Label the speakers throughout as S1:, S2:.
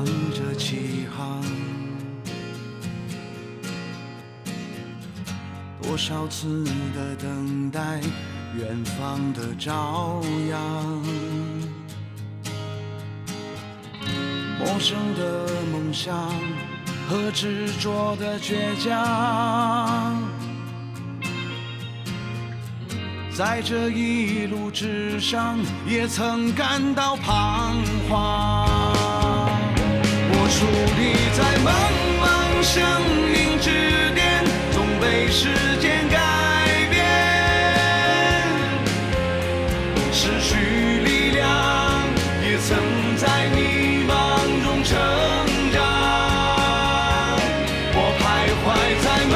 S1: 望着起航，多少次的等待，远方的朝阳，陌生的梦想和执着的倔强，在这一路之上，也曾感到彷徨。我矗立在茫茫生命之巅，总被时间改变，失去力量，也曾在迷茫中成长。我徘徊在茫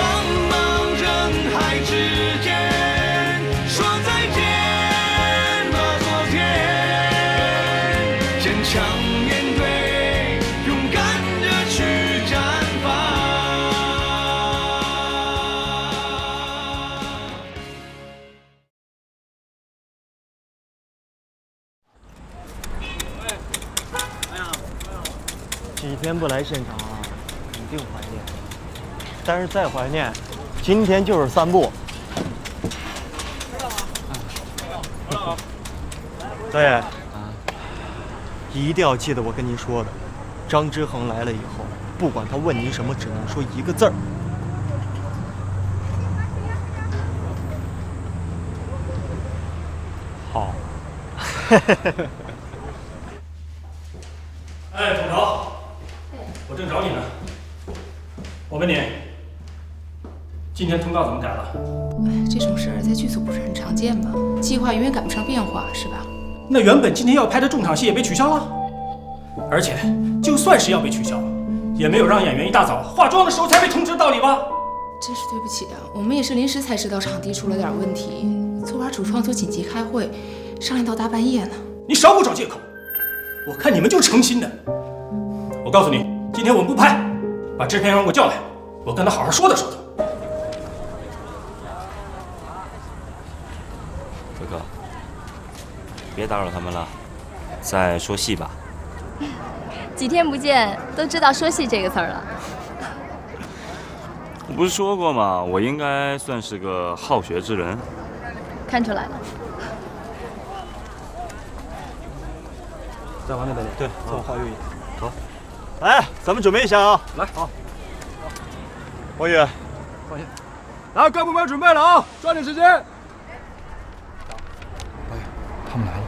S1: 茫人海之间，强面对，勇敢着去绽放。
S2: 几天不来现场啊，一定怀念。但是再怀念，今天就是散步。对。一定要记得我跟您说的，张之恒来了以后，不管他问您什么，只能说一个字儿。好。
S3: 哎，董潮，我正找你呢。我问你，今天通告怎么改了？
S4: 这种事儿在剧组不是很常见吗？计划永远赶不上变化，是吧？
S3: 那原本今天要拍的重场戏也被取消了，而且就算是要被取消，也没有让演员一大早化妆的时候才被通知的道理吧？
S4: 真是对不起啊，我们也是临时才知道场地出了点问题，昨晚主创组紧急开会，商量到大半夜呢。
S3: 你少给我找借口，我看你们就是诚心的。我告诉你，今天我们不拍，把制片人给我叫来，我跟他好好说道说道。
S5: 可可。别打扰他们了，再说戏吧。
S6: 几天不见，都知道说戏这个词儿了。
S5: 我不是说过吗？我应该算是个好学之人。
S6: 看出来了。
S2: 再往那边点，对，再往画远一点。好，来，咱们准备一下啊！来，好。王宇，放心。
S7: 来，各部门准备了啊，抓紧时间。
S2: 王宇，他们来了。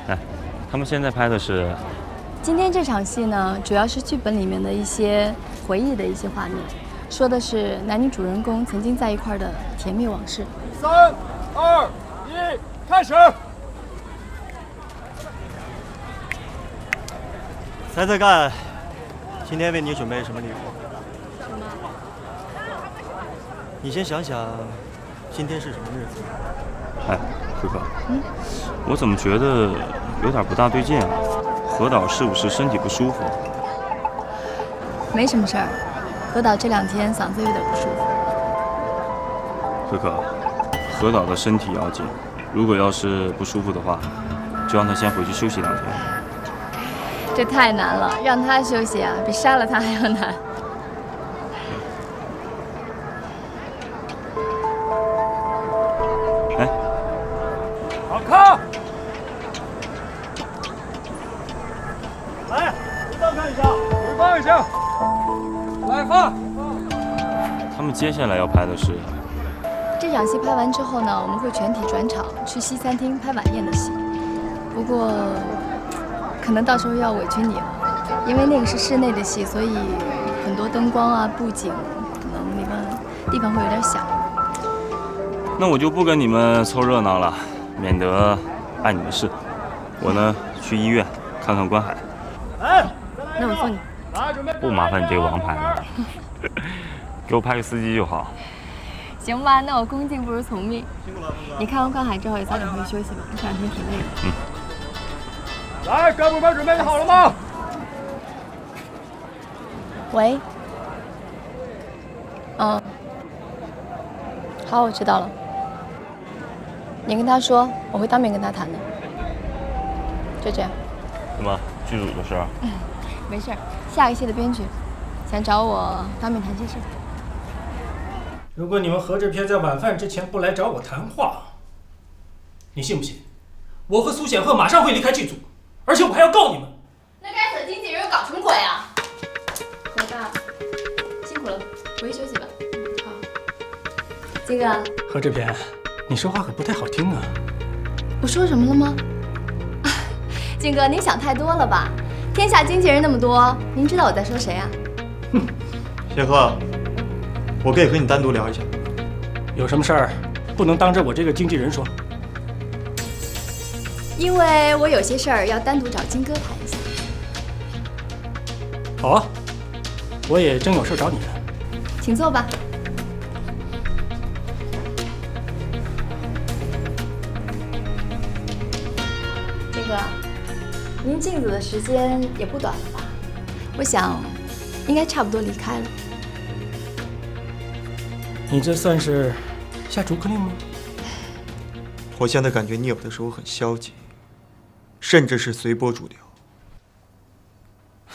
S5: 哎，他们现在拍的是？
S6: 今天这场戏呢，主要是剧本里面的一些回忆的一些画面，说的是男女主人公曾经在一块的甜蜜往事。
S7: 3、2、1，开始！
S2: 猜猜看，今天为你准备什么礼物？
S6: 什么？
S2: 你先想想，今天是什么日子？
S5: 哎，可可，我怎么觉得有点不大对劲啊？何导是不是身体不舒服？
S6: 没什么事儿，何导这2天嗓子有点不舒服。
S5: 可可，何导的身体要紧，如果要是不舒服的话，就让他先回去休息2天。
S6: 这太难了，让他休息啊，比杀了他还要难。
S5: 哎，
S7: 好看！
S2: 来，回放看一下，
S7: 回放一下，来放。
S5: 他们接下来要拍的是？
S6: 这场戏拍完之后呢，我们会全体转场去西餐厅拍晚宴的戏。不过，可能到时候要委屈你了，因为那个是室内的戏，所以很多灯光啊、布景，可能那个地方会有点小。
S5: 那我就不跟你们凑热闹了，免得碍你们事。我呢，去医院看看关海。
S2: 来，
S6: 那我送你。
S5: 不麻烦你这个王牌了，给我派个司机就好。
S6: 行吧，那我恭敬不如从命。你看完关海之后也早点回去休息吧，这2天挺累的。
S7: 来，各部门准备好了吗？
S6: 喂。好，我知道了。你跟他说，我会当面跟他谈的。就这样。
S5: 怎么剧组的事儿？
S6: 没事儿，下个戏的编剧想找我当面谈这事。
S3: 如果你们何志偏在晚饭之前不来找我谈话，你信不信？我和苏显赫马上会离开剧组，而且我还要告你们。
S4: 那该死的经纪人又搞什么鬼啊？老大，辛苦了，回去休息吧。好。
S6: 金哥。
S3: 何志偏，你说话可不太好听啊。
S6: 我说什么了吗？金哥，您想太多了吧？天下经纪人那么多，您知道我在说谁啊？
S2: 显赫，我可以和你单独聊一下。
S3: 有什么事儿不能当着我这个经纪人说？
S6: 因为我有些事儿要单独找金哥谈一下。
S3: 好啊，我也正有事找你呢。
S6: 请坐吧。金哥，您进组的时间也不短了吧？我想，应该差不多离开了。
S3: 你这算是下逐客令吗？
S2: 我现在感觉你有的时候很消极，甚至是随波逐流。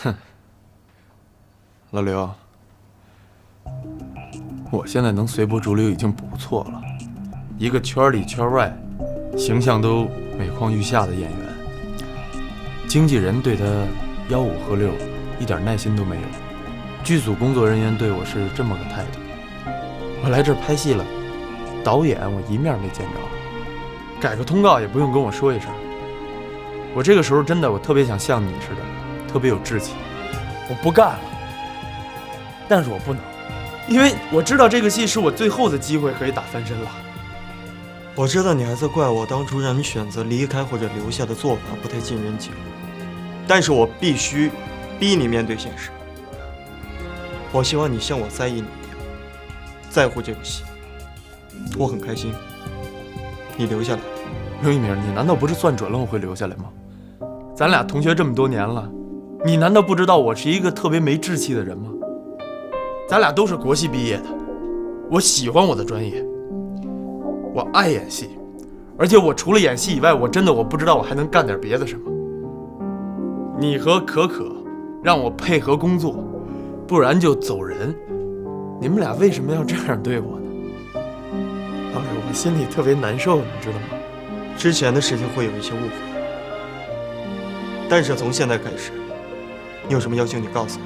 S8: 哼，老刘，我现在能随波逐流已经不错了。一个圈里圈外，形象都每况愈下的演员，经纪人对他吆五喝六，一点耐心都没有。剧组工作人员对我是这么个态度。我来这儿拍戏了，导演我一面没见着，改个通告也不用跟我说一声。我这个时候真的，我特别想像你似的，特别有志气。我不干了，但是我不能，因为我知道这个戏是我最后的机会可以打翻身了。
S2: 我知道你还在怪我当初让你选择离开或者留下的做法不太尽人情，但是我必须逼你面对现实。我希望你像我在意你一样在乎这个戏。我很开心你留下来。
S8: 刘一鸣，你难道不是算准了我会留下来吗？咱俩同学这么多年了，你难道不知道我是一个特别没志气的人吗？咱俩都是国系毕业的，我喜欢我的专业，我爱演戏，而且我除了演戏以外，我不知道我还能干点别的什么。你和可可让我配合工作，不然就走人。你们俩为什么要这样对我呢？老刘，我心里特别难受，你知道吗？
S2: 之前的事情会有一些误会，但是从现在开始，你有什么要求你告诉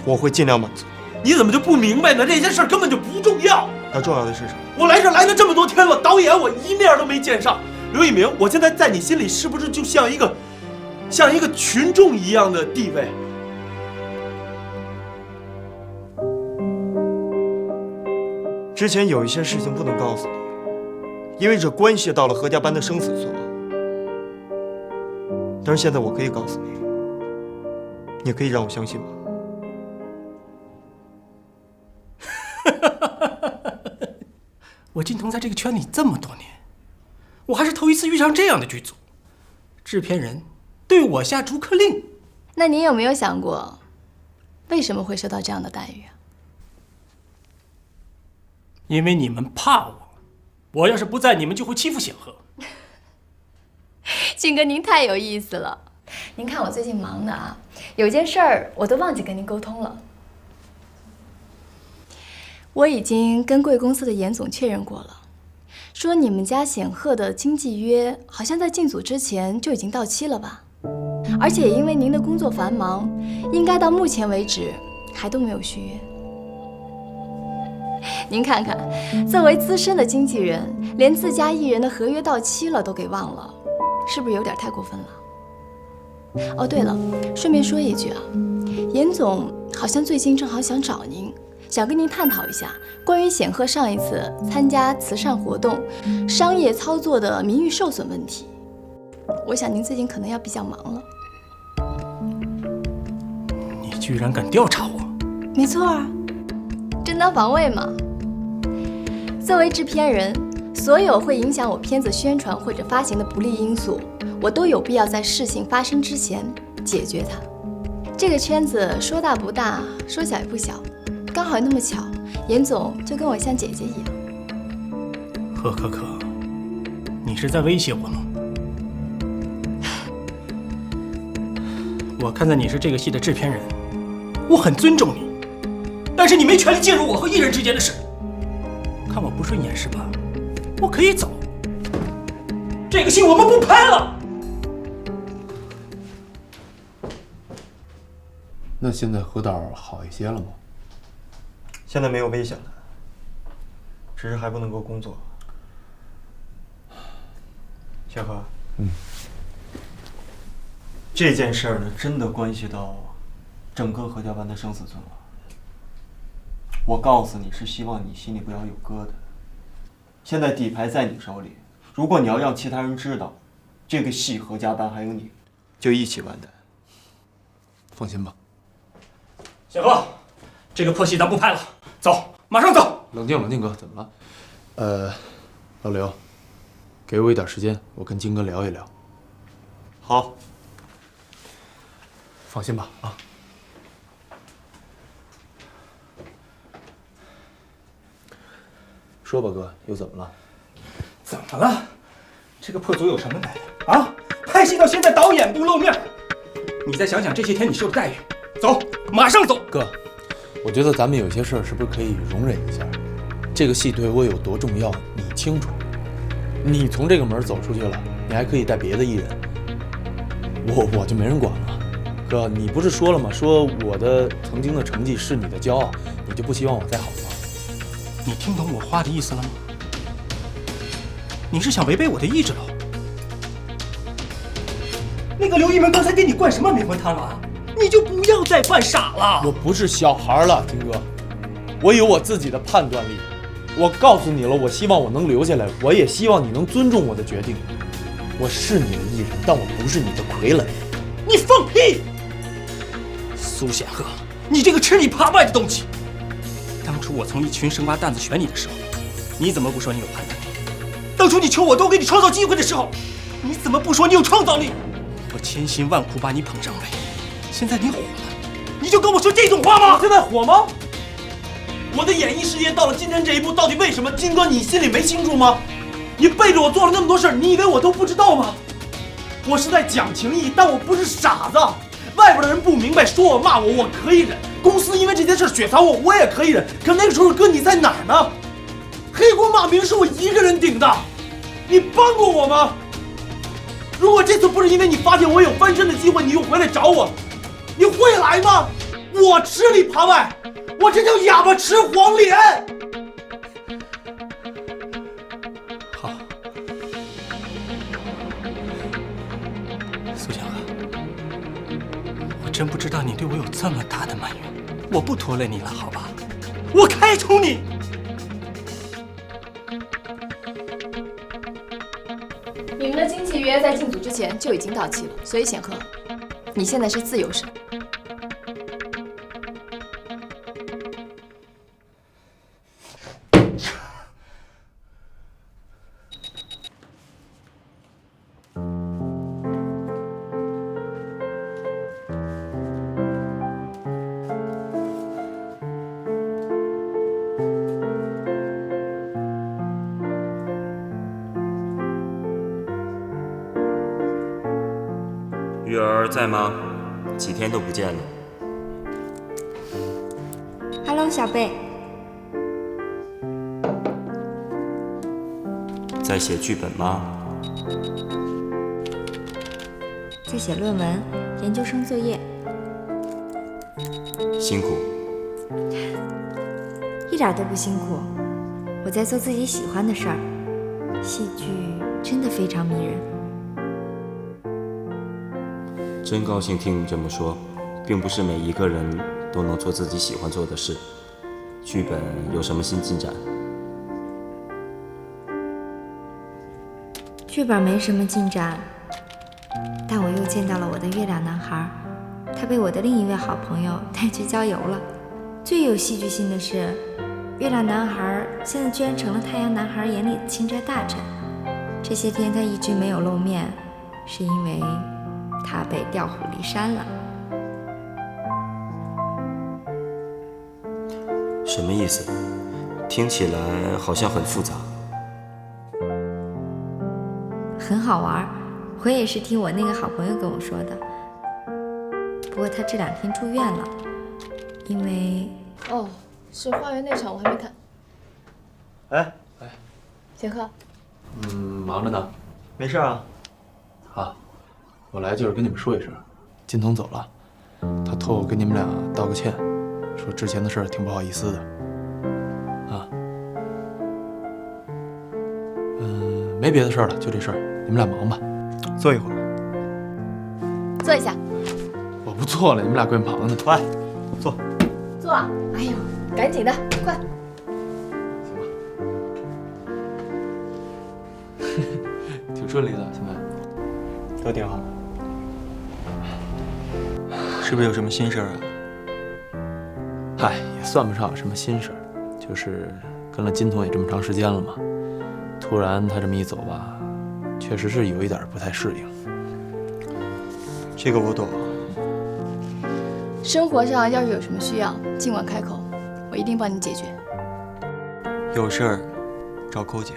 S2: 我，我会尽量满足。
S8: 你怎么就不明白呢？这些事儿根本就不重要。
S2: 那重要的是什么？
S8: 我来这儿来了这么多天了，导演我一面都没见上。刘一鸣，我现在在你心里是不是就像一个群众一样的地位？
S2: 之前有一些事情不能告诉你，因为这关系到了何家班的生死存亡。但是现在我可以告诉你，你可以让我相信吗？
S3: 我金童在这个圈里这么多年，我还是头一次遇上这样的剧组，制片人对我下逐客令。
S6: 那您有没有想过，为什么会受到这样的待遇啊？
S3: 因为你们怕我，我要是不在，你们就会欺负显赫。
S6: 金哥，您太有意思了。您看我最近忙的啊，有件事儿我都忘记跟您沟通了。我已经跟贵公司的严总确认过了，说你们家显赫的经纪约好像在进组之前就已经到期了吧？而且因为您的工作繁忙，应该到目前为止还都没有续约。您看看，作为资深的经纪人，连自家艺人的合约到期了都给忘了，是不是有点太过分了？哦，对了，顺便说一句啊，严总好像最近正好想找您，想跟您探讨一下关于显赫上一次参加慈善活动、商业操作的名誉受损问题。我想您最近可能要比较忙了。
S3: 你居然敢调查我？
S6: 没错啊，正当防卫嘛。作为制片人，所有会影响我片子宣传或者发行的不利因素，我都有必要在事情发生之前解决它。这个圈子说大不大，说小也不小，刚好那么巧，严总就跟我像姐姐一样。
S3: 何可可，你是在威胁我吗？我看在你是这个戏的制片人，我很尊重你，但是你没权利介入我和艺人之间的事。看我不顺眼是吧？我可以走。这个戏我们不拍了。
S8: 那现在何导好一些了吗？
S2: 现在没有危险了，只是还不能够工作。小何，这件事儿呢，真的关系到整个何家班的生死存亡。我告诉你是希望你心里不要有疙瘩。现在底牌在你手里，如果你要让其他人知道，这个戏何家班还有你，就一起完蛋。
S8: 放心吧。
S3: 小何，这个破戏咱不拍了，走，马上走。
S8: 冷静冷静，哥，怎么了？老刘，给我一点时间，我跟金哥聊一聊。
S2: 好，
S8: 放心吧，啊。说吧，哥，又怎么了？
S3: 怎么了？这个破组有什么难的啊？拍戏到现在导演不露面，你再想想这些天你受的待遇。走，马上走。
S8: 哥，我觉得咱们有些事儿是不是可以容忍一下？这个戏对我有多重要，你清楚。你从这个门走出去了，你还可以带别的艺人，我就没人管了。哥，你不是说了吗？说我的曾经的成绩是你的骄傲，你就不希望我再好吗？
S3: 你听懂我话的意思了吗？你是想违背我的意志了？那个刘一门刚才给你灌什么迷魂汤了啊？你就不要再犯傻了。
S8: 我不是小孩了，金哥，我有我自己的判断力。我告诉你了，我希望我能留下来，我也希望你能尊重我的决定。我是你的艺人，但我不是你的傀儡。
S3: 你放屁！苏显赫，你这个吃里扒外的东西！当初我从一群生瓜蛋子选你的时候，你怎么不说你有判断力？当初你求我多给你创造机会的时候，你怎么不说你有创造力？我千辛万苦把你捧上位，现在你火了，你就跟我说这种话吗？
S8: 现在火吗？我的演艺事业到了今天这一步，到底为什么？金哥，你心里没清楚吗？你背着我做了那么多事儿，你以为我都不知道吗？我是在讲情义，但我不是傻子。外边的人不明白，说我骂我，我可以忍；公司因为这件事雪藏我，我也可以忍。可那个时候，哥你在哪儿呢？黑锅骂名是我一个人顶的，你帮过我吗？如果这次不是因为你发现我有翻身的机会，你又回来找我，你会来吗？我吃里扒外，我这叫哑巴吃黄连。
S3: 好，苏小娥，我真不知道你对我有这么大的埋怨，我不拖累你了，好吧？我开除你。
S6: 你们的经纪约在进组之前就已经到期了，所以显赫，你现在是自由身。
S5: 玉儿在吗？几天都不见了。
S9: Hello， 小贝。
S5: 在写剧本吗？
S9: 在写论文，研究生作业。
S5: 辛苦。
S9: 一点都不辛苦，我在做自己喜欢的事儿。戏剧真的非常迷人。
S5: 真高兴听你这么说，并不是每一个人都能做自己喜欢做的事。剧本有什么新进展？
S9: 剧本没什么进展，但我又见到了我的月亮男孩，他被我的另一位好朋友带去郊游了。最有戏剧性的是，月亮男孩现在居然成了太阳男孩眼里的钦差大臣。这些天他一直没有露面，是因为他被调虎离山了。
S5: 什么意思？听起来好像很复杂。
S9: 很好玩。我也是听我那个好朋友跟我说的。不过他这2天住院了，因为……
S6: 哦，是花园那场我还没看。
S2: 哎，
S6: 贤赫，
S8: 忙着呢。
S2: 没事啊。
S8: 啊，我来就是跟你们说一声，金童走了，他托我跟你们俩道个歉，说之前的事儿挺不好意思的。啊，没别的事儿了，就这事儿，你们俩忙吧。
S2: 坐一会儿。
S6: 坐一下。
S8: 我不坐了，你们俩怪忙的。
S2: 快，坐。
S6: 坐。哎呦，赶紧的，快。
S8: 挺顺利的，现在
S2: 都挺好。是不是有什么心事儿啊？
S8: 嗨，也算不上什么心事儿，就是跟了金童也这么长时间了嘛，突然他这么一走吧，确实是有一点不太适应。
S2: 这个我懂。
S6: 生活上要是有什么需要，尽管开口，我一定帮你解决。
S2: 有事儿找寇姐。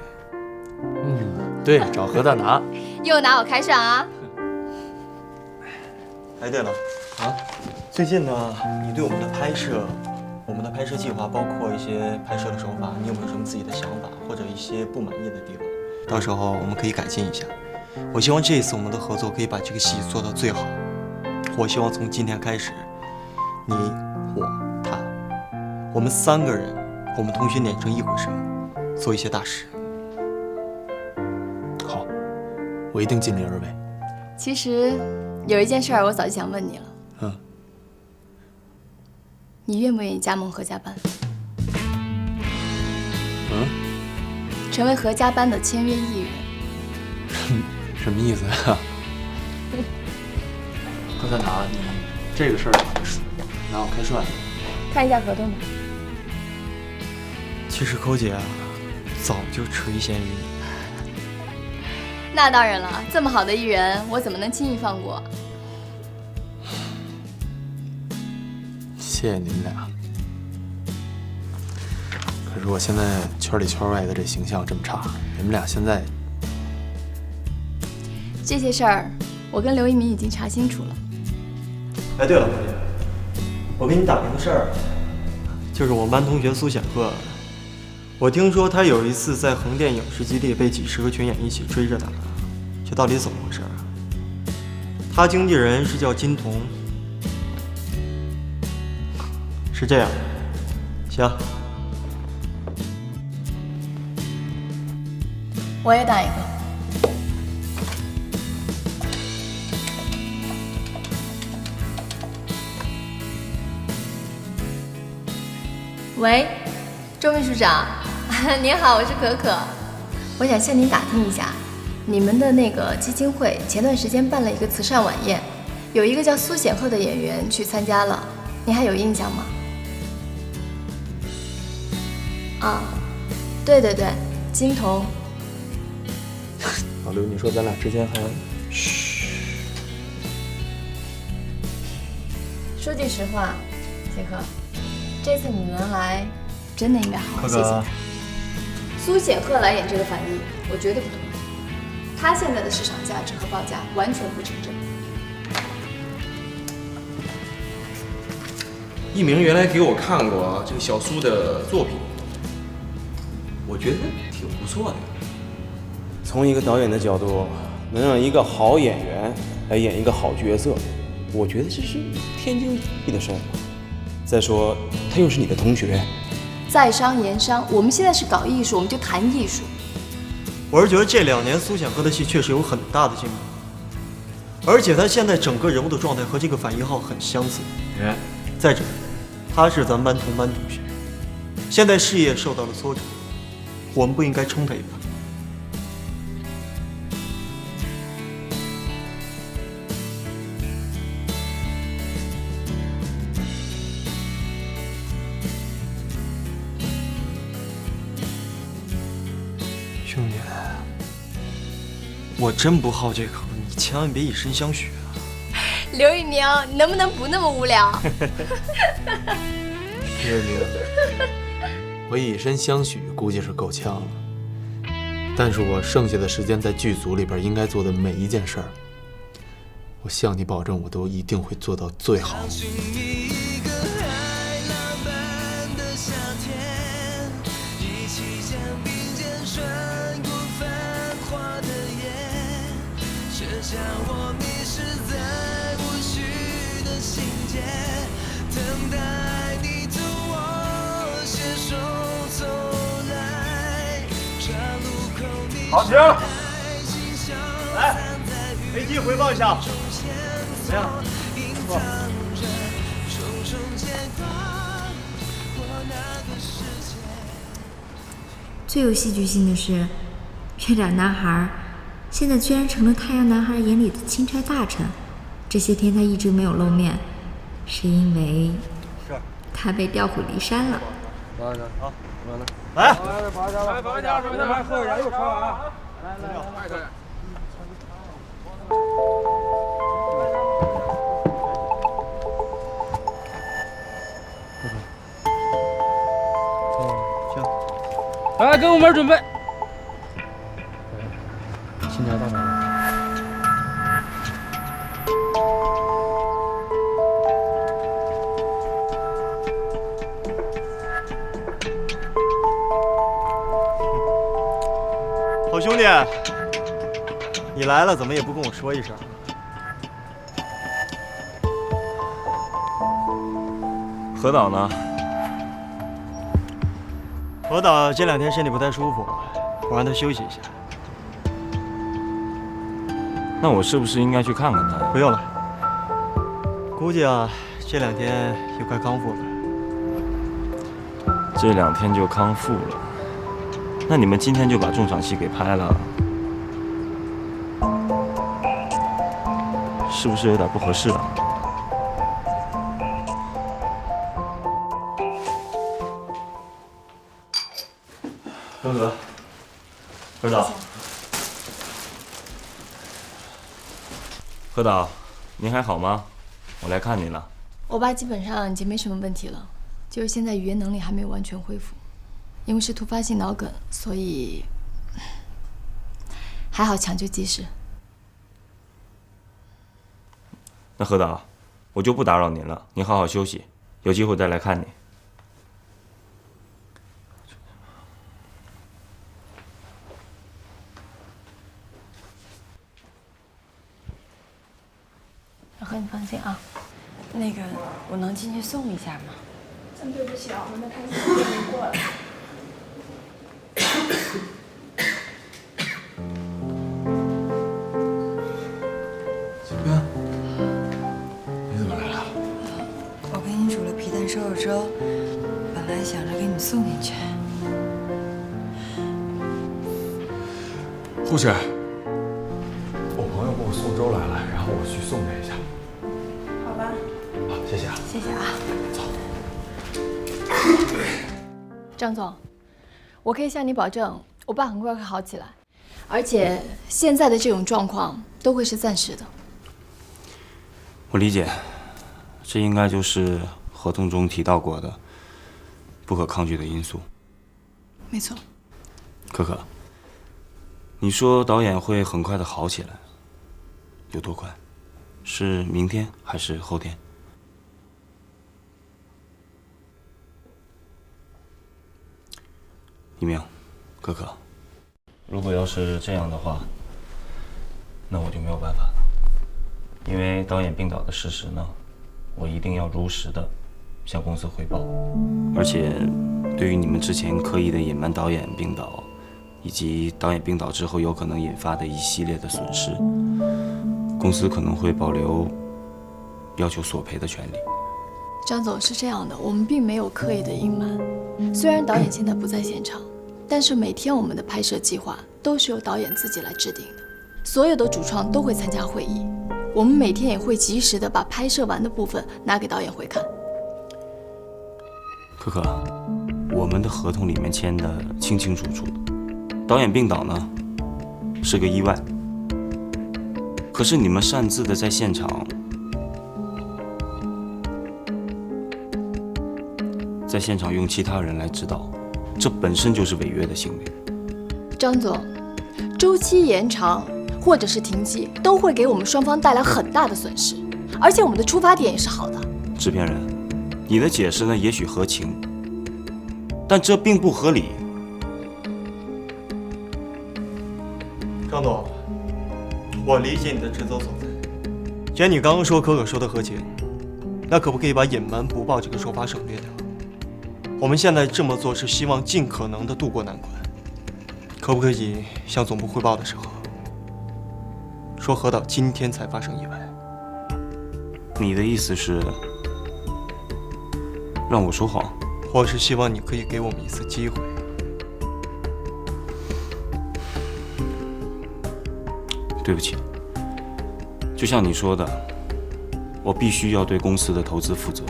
S8: 对，找何大拿。
S6: 又拿我开涮啊！
S2: 哎，对了，最近呢，你对我们的拍摄计划，包括一些拍摄的手法，你有没有什么自己的想法，或者一些不满意的地方？到时候我们可以改进一下。我希望这一次我们的合作可以把这个戏做到最好。我希望从今天开始，你、我、他，我们3个人，我们同学碾成一股绳，做一些大事。
S8: 好，我一定尽力而为。
S6: 其实有一件事儿，我早就想问你了。你愿不愿意加盟何家班？成为何家班的签约艺人。
S8: 什么意思呀？何大拿，你这个事儿拿我开涮？
S6: 看一下合同吧。
S2: 其实寇姐啊，早就垂涎于你。
S6: 那当然了，这么好的艺人，我怎么能轻易放过？
S8: 谢谢你们俩。可是我现在圈里圈外的这形象这么差，你们俩现在……
S6: 这些事儿，我跟刘一鸣已经查清楚了。
S2: 哎，对了，寇姐，我给你打听个事儿，就是我们班同学苏显赫，我听说他有一次在横店影视基地被几10个群演一起追着打，这到底怎么回事啊？他经纪人是叫金童。是这样，行。
S6: 我也打一个。喂，周秘书长，您好，我是可可。我想向您打听一下，你们的那个基金会前段时间办了一个慈善晚宴，有一个叫苏显赫的演员去参加了，你还有印象吗？啊，对对对，金童。
S8: 老刘，你说咱俩之间还……
S6: 说句实话，杰克，这次你能来，真的应该好好谢谢他。苏显赫来演这个反义，我绝对不同意。他现在的市场价值和报价完全不成正比。
S10: 一鸣原来给我看过这个小苏的作品，我觉得挺不错的。从一个导演的角度，能让一个好演员来演一个好角色，我觉得这是天经地义的事儿。再说，他又是你的同学。
S6: 在商言商，我们现在是搞艺术，我们就谈艺术。
S2: 我是觉得这2年苏显赫的戏确实有很大的进步，而且他现在整个人物的状态和这个反一号很相似。再者，他是咱们班同班同学，现在事业受到了挫折，我们不应该冲他一把。兄弟，我真不好这口，你千万别以身相许啊！
S6: 刘一鸣，你能不能不那么无聊？
S8: 刘一鸣，我以身相许估计是够呛了，但是我剩下的时间在剧组里边应该做的每一件事儿，我向你保证，我都一定会做到最好。
S7: 好，停！
S2: 来，飞机回报一下，怎么样？不错。
S9: 最有戏剧性的是，月亮男孩现在居然成了太阳男孩眼里的钦差大臣。这些天他一直没有露面，是因为他被调虎离山了。
S7: 好，
S2: 来，
S7: 来，喝点又吃啊！来，来，给我们准备。
S3: 钦差大臣。
S2: 好兄弟，你来了怎么也不跟我说一声？
S5: 何导呢？
S2: 何导这2天身体不太舒服，我让他休息一下。
S5: 那我是不是应该去看看他？
S2: 不用了，估计啊，这2天也快康复了。
S5: 这2天就康复了？那你们今天就把重场戏给拍了，是不是有点不合适啊？何导，何导，您还好吗？我来看您了。
S6: 我爸基本上已经没什么问题了，就是现在语言能力还没有完全恢复，因为是突发性脑梗，所以还好抢救及时。
S5: 那何导，我就不打扰您了，您好好休息，有机会再来看你。
S11: 老何，你放心啊，那个我能进去送一下吗？
S4: 真对不起啊，我们的拍摄时间没过了。
S8: 小编，你怎么来了？
S11: 我给你煮了皮蛋瘦肉粥，本来想着给你送进去。
S8: 护士，我朋友给我送粥来了，然后我去送他一下。
S4: 好吧。
S8: 好，谢谢啊。
S11: 谢谢啊。
S8: 走。
S6: 张总，我可以向你保证，我爸很快会好起来，而且现在的这种状况都会是暂时的。
S5: 我理解，这应该就是合同中提到过的不可抗拒的因素。
S6: 没错。
S5: 可可，你说导演会很快的好起来，有多快？是明天还是后天？一鸣，可可，如果要是这样的话，那我就没有办法了。因为导演病倒的事实呢，我一定要如实的向公司汇报。而且，对于你们之前刻意的隐瞒导演病倒，以及导演病倒之后有可能引发的一系列的损失，公司可能会保留要求索赔的权利。
S6: 张总，是这样的，我们并没有刻意的隐瞒。虽然导演现在不在现场，但是每天我们的拍摄计划都是由导演自己来制定的，所有的主创都会参加会议，我们每天也会及时的把拍摄完的部分拿给导演回看。
S5: 可可，我们的合同里面签的清清楚楚，导演病倒呢是个意外，可是你们擅自的在现场，用其他人来指导，这本身就是违约的行为。
S6: 张总，周期延长或者是停机，都会给我们双方带来很大的损失。而且我们的出发点也是好的。
S5: 制片人，你的解释呢也许合情，但这并不合理。
S2: 张总，我理解你的职责所在。既然你刚刚说可可说的合情，那可不可以把隐瞒不报这个说法省略掉？我们现在这么做是希望尽可能的渡过难关。可不可以向总部汇报的时候说何导今天才发生意外？
S5: 你的意思是让我说谎？
S2: 我是希望你可以给我们一次机会。
S5: 对不起，就像你说的，我必须要对公司的投资负责。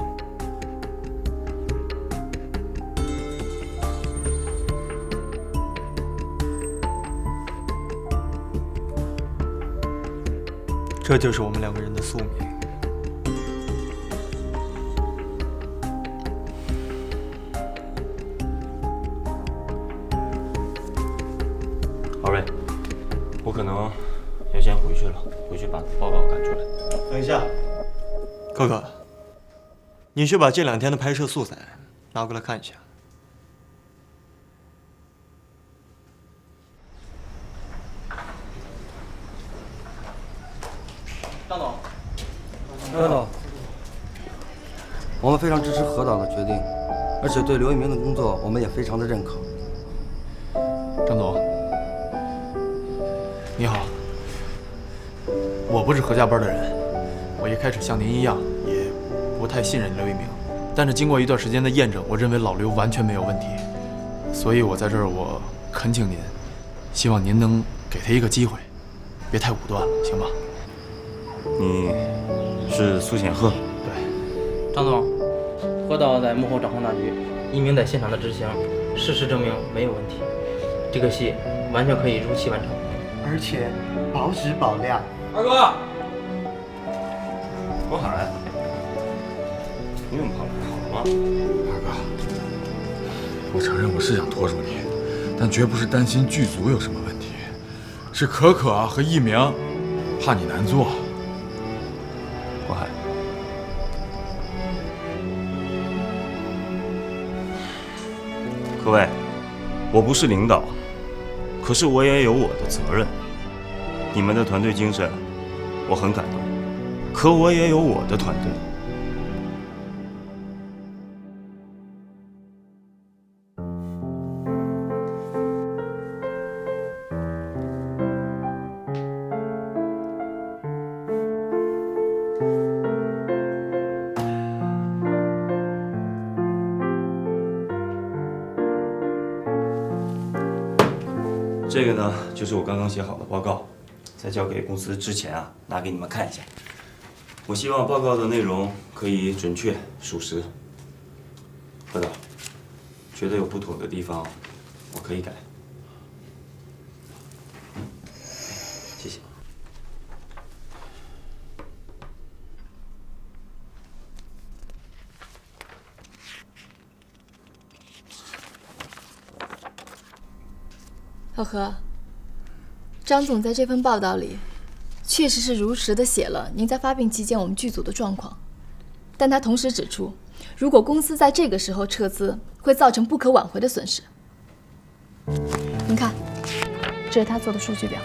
S2: 这就是我们两个人的宿命。
S5: 郝瑞，我可能要先回去了，回去把报告赶出来。
S2: 等一下，可可，你去把这2天的拍摄素材拿过来看一下。
S7: 张总，张总，我们非常支持何导的决定，而且对刘一鸣的工作我们也非常的认可。
S8: 张总，你好，我不是何家班的人，我一开始像您一样也不太信任刘一鸣，但是经过一段时间的验证，我认为老刘完全没有问题，所以我在这儿我恳请您，希望您能给他一个机会，别太武断了，行吗？
S5: 你是苏显赫？
S3: 对，张总，何导在幕后掌控大局，一鸣在现场的执行，事实证明没有问题，这个戏完全可以如期完成，
S12: 而且保质保量。
S7: 二哥，
S5: 国海，你怎么跑来？好了吗？
S13: 二哥，我承认我是想拖住你，但绝不是担心剧组有什么问题，是可可啊和一鸣怕你难做。
S5: 国海，各位，我不是领导，可是我也有我的责任。你们的团队精神，我很感动，可我也有我的团队。这个呢，就是我刚刚写好的报告，在交给公司之前啊，拿给你们看一下。我希望报告的内容可以准确属实。何导，觉得有不妥的地方，我可以改。谢谢。
S6: 赫赫，张总在这份报道里，确实是如实的写了您在发病期间我们剧组的状况，但他同时指出，如果公司在这个时候撤资，会造成不可挽回的损失。您看，这是他做的数据表。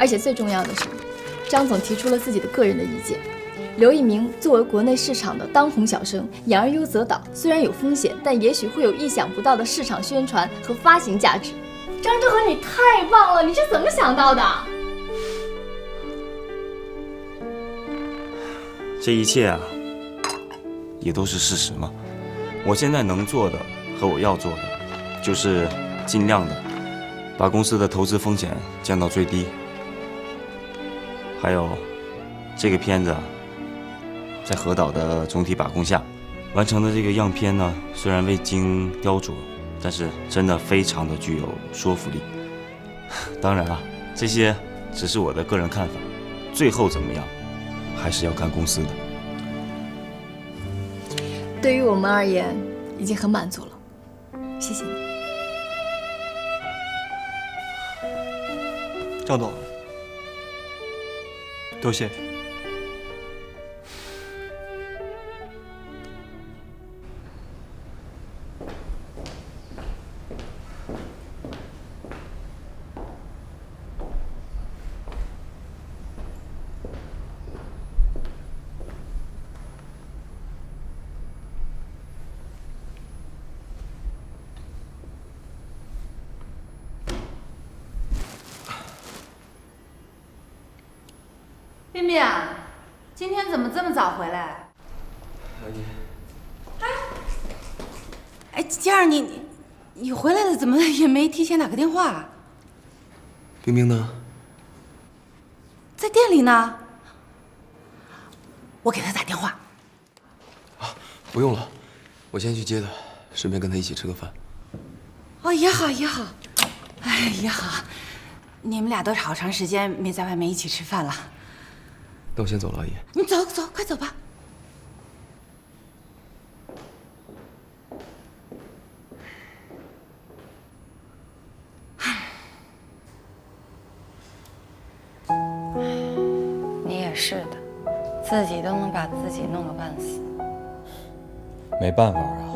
S6: 而且最重要的是，张总提出了自己的个人的意见。刘一鸣作为国内市场的当红小生，养而优则导，虽然有风险，但也许会有意想不到的市场宣传和发行价值。张志和，你太棒了！你是怎么想到的？
S5: 这一切啊，也都是事实嘛。我现在能做的和我要做的，就是尽量的把公司的投资风险降到最低。还有，这个片子啊，在何导的总体把控下完成的这个样片呢，虽然未经雕琢，但是真的非常的具有说服力。当然啊，这些只是我的个人看法，最后怎么样，还是要看公司的。
S6: 对于我们而言，已经很满足了。谢谢你。
S2: 张总，多谢。
S14: 冰冰，今天怎么这么早回来？哎，佳儿，你回来了，怎么也没提前打个电话？
S10: 冰冰呢？
S14: 在店里呢。我给她打电话。
S10: 不用了，我先去接她，顺便跟她一起吃个饭。
S14: 哦，也好也好，哎也好，你们俩都好长时间没在外面一起吃饭了。
S10: 那我先走了，阿姨。
S14: 你走走，快走吧。
S11: 你也是的，自己都能把自己弄个半死。
S13: 没办法啊，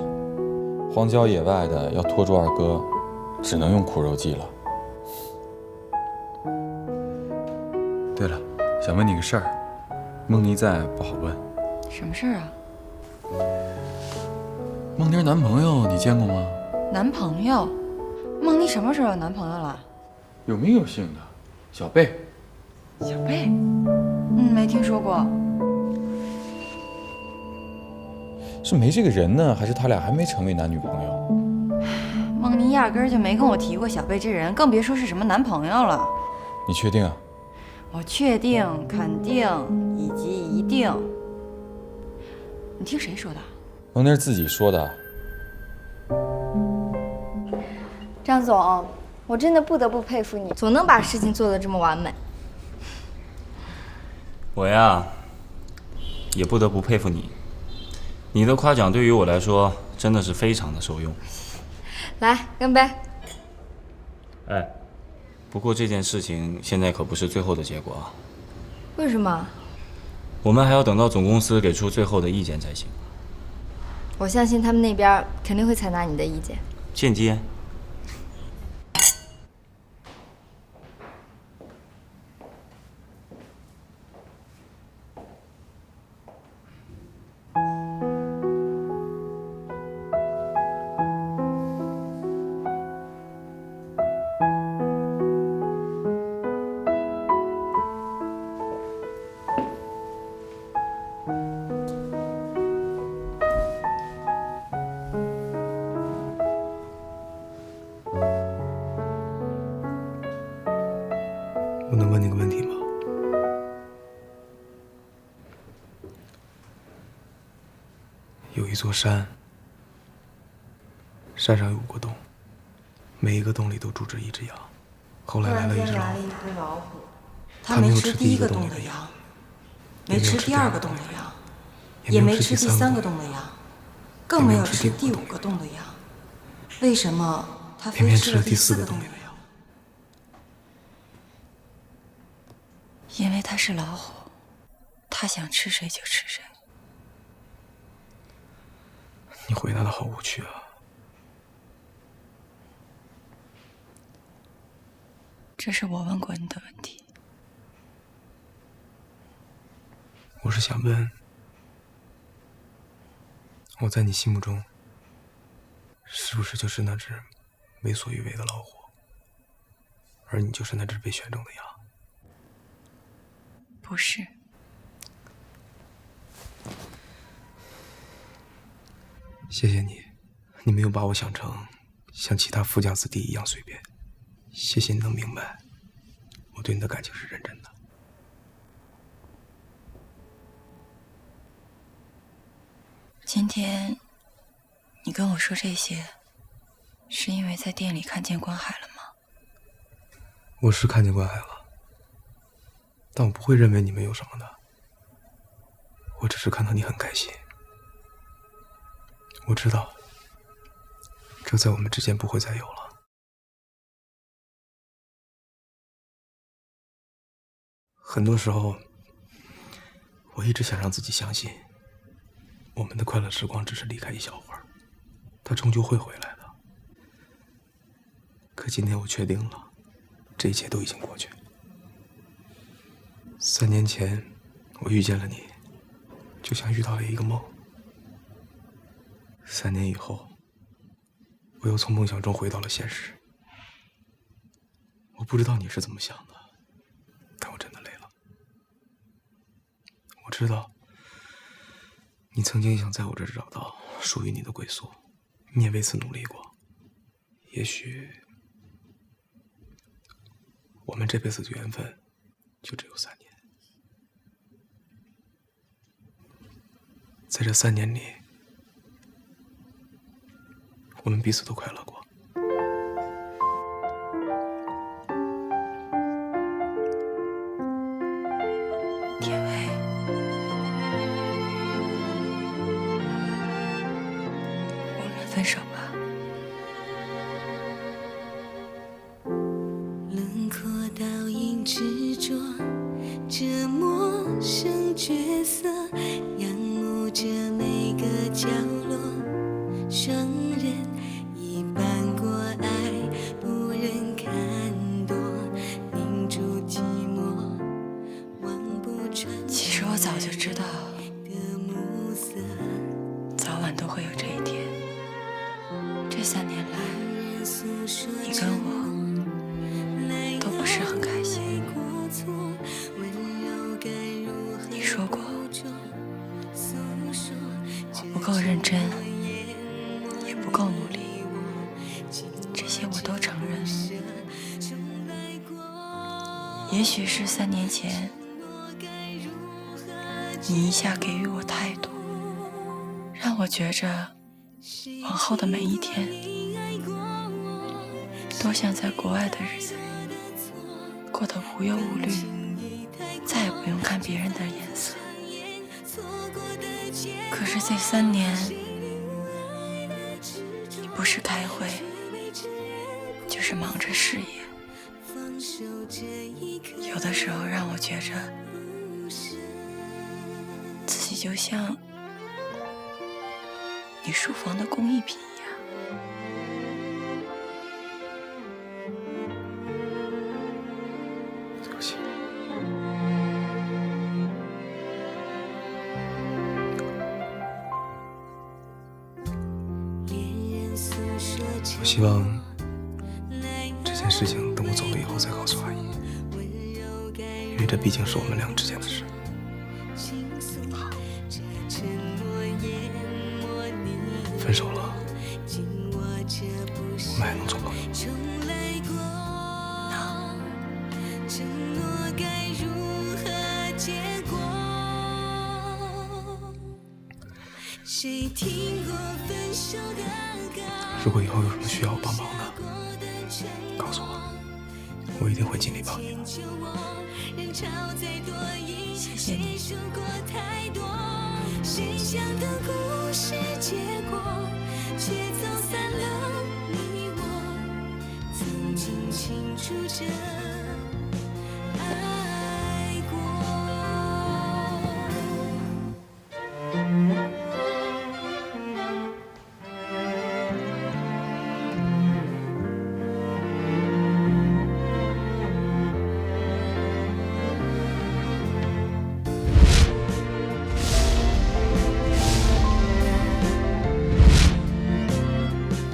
S13: 荒郊野外的要拖住二哥，只能用苦肉计了。对了，想问你个事儿，梦妮在不好问。
S11: 什么事儿啊？
S13: 梦妮男朋友你见过吗？
S11: 男朋友？梦妮什么时候有男朋友了？
S13: 有名有姓的，小贝。
S11: 小贝？没听说过。
S13: 是没这个人呢，还是他俩还没成为男女朋友？
S11: 梦妮压根儿就没跟我提过小贝这人，更别说是什么男朋友了。
S13: 你确定啊？
S11: 我确定、肯定以及一定。你听谁说的？
S13: 梦妮自己说的。
S6: 张总，我真的不得不佩服你，总能把事情做得这么完美。
S5: 我呀，也不得不佩服你。你的夸奖对于我来说真的是非常的受用。
S6: 来，干杯！
S5: 哎，不过这件事情现在可不是最后的结果啊。
S6: 为什么？
S5: 我们还要等到总公司给出最后的意见才行。
S6: 我相信他们那边肯定会采纳你的意见。
S5: 间接。
S10: 我能问你个问题吗？有一座山，山上有5个洞，每一个洞里都住着一只羊。后来来了一只老虎，
S14: 他没吃第1个洞的羊，没吃第2个洞的羊，也没吃第3个洞的羊，更没有吃第5个洞的羊。为什么他非吃了第4个洞的羊？因为他是老虎，他想吃谁就吃谁。
S10: 你回答的好无趣啊！
S14: 这是我问过你的问题。
S10: 我是想问，我在你心目中，是不是就是那只为所欲为的老虎，而你就是那只被选中的羊？
S14: 不是。
S10: 谢谢你，你没有把我想成像其他富家子弟一样随便。谢谢你能明白，我对你的感情是认真的。
S14: 今天你跟我说这些，是因为在店里看见关海了吗？
S10: 我是看见关海了，但我不会认为你们有什么的。我只是看到你很开心。我知道，
S15: 就在我们之间不会再有了。很多时候，我一直想让自己相信，我们的快乐时光只是离开一小会儿，它终究会回来的。可今天我确定了，这一切都已经过去。3年前，我遇见了你，就像遇到了一个梦。3年以后，我又从梦想中回到了现实。我不知道你是怎么想的，但我真的累了。我知道，你曾经想在我这儿找到属于你的归宿，你也为此努力过。也许，我们这辈子的缘分就只有3年。在这3年里，我们彼此都快乐过。
S14: 田薇，我们分手吧。
S16: 轮廓倒影执着，这陌生角色，仰慕着每个角落，双人一般过爱，不忍看多，凝住寂寞，望不穿。
S14: 其实我早就知道，早晚都会有这一天。这3年来，你跟我都不是很开心。你说过，我不够认真，也不够努力，这些我都承认。也许是3年前，你一下给予我太多，让我觉着往后的每一天都像在国外的日子里，过得无忧无虑，再也不用看别人的眼色。可是这3年，你不是开会，就是忙着事业，有的时候让我觉着自己就像你书房的工艺品一样。
S15: 对不起。我希望这件事情等我走了以后再告诉阿姨，因为这毕竟是我们俩之间的事。好，分手了，我们还能做朋友。如果以后有什么需要我帮忙的，告诉我，我一定会尽力帮你的。
S14: 谢谢你。
S16: 谁想的故事结果，却走散了你我，曾经清楚着爱过。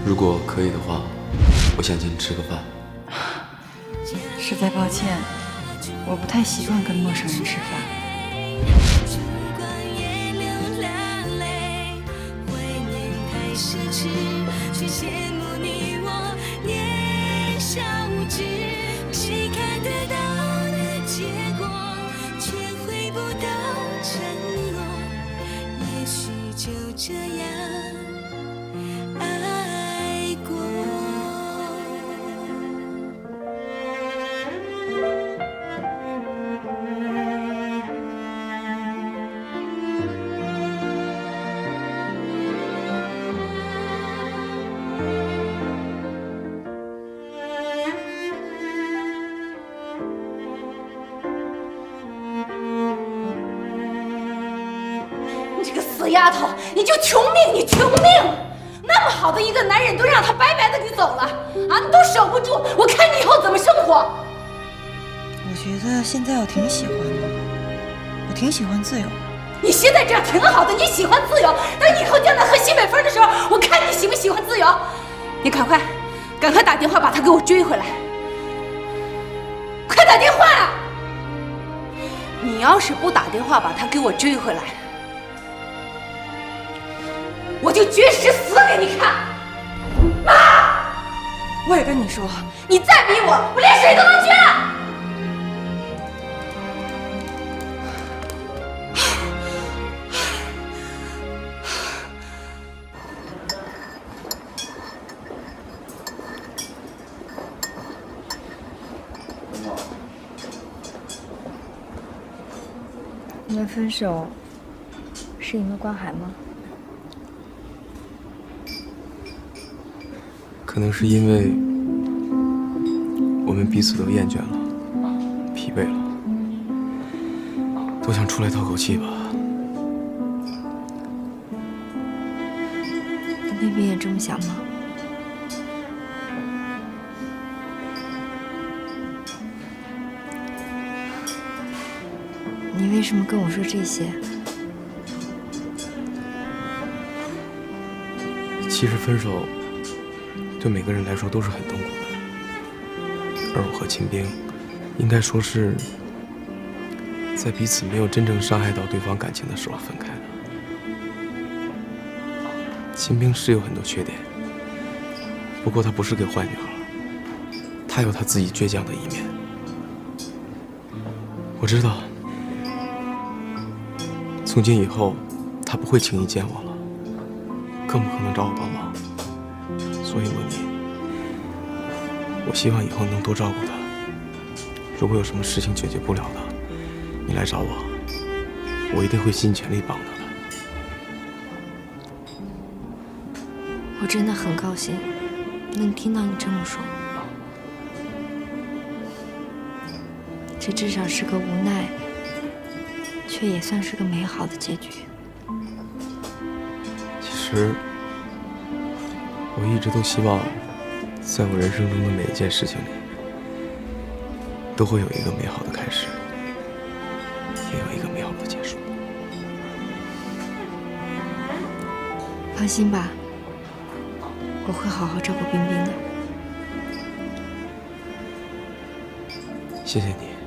S10: 如果可以的话，我想请你吃个饭。
S11: 实在抱歉，我不太习惯跟陌生人吃饭。
S16: 却羡慕你我年少无知，谁看得到的结果，却回不到承诺，也许就这样爱过。
S4: 这个死丫头，你就穷命！你穷命！那么好的一个男人，都让他白白的给走了啊！你都守不住，我看你以后怎么生活。
S14: 我觉得现在我挺喜欢的，我挺喜欢自由。
S4: 你现在这样挺好的，你喜欢自由，等以后将来喝西北风的时候，我看你喜不喜欢自由。你赶快打电话把他给我追回来，快打电话啊！你要是不打电话把他给我追回来，我就绝食死给你看！妈，
S14: 我也跟你说，
S4: 你再逼我，我连水都能捐！
S9: 你们分手是因为关海吗？
S15: 可能是因为我们彼此都厌倦了，疲惫了，都想出来透口气吧。
S9: 你那边也这么想吗？你为什么跟我说这些？
S15: 其实分手对每个人来说都是很痛苦的，而我和秦冰应该说是在彼此没有真正伤害到对方感情的时候分开的。秦冰是有很多缺点，不过她不是个坏女孩，她有她自己倔强的一面。我知道从今以后她不会轻易见我了，更不可能找我帮忙。所以莫妮，我希望以后能多照顾她。如果有什么事情解决不了的，你来找我，我一定会尽全力帮她的。
S9: 我真的很高兴能听到你这么说，这至少是个无奈，却也算是个美好的结局。
S15: 其实我一直都希望，在我人生中的每一件事情里，都会有一个美好的开始，也有一个美好的结束。
S9: 放心吧，我会好好照顾冰冰的。
S15: 谢谢你。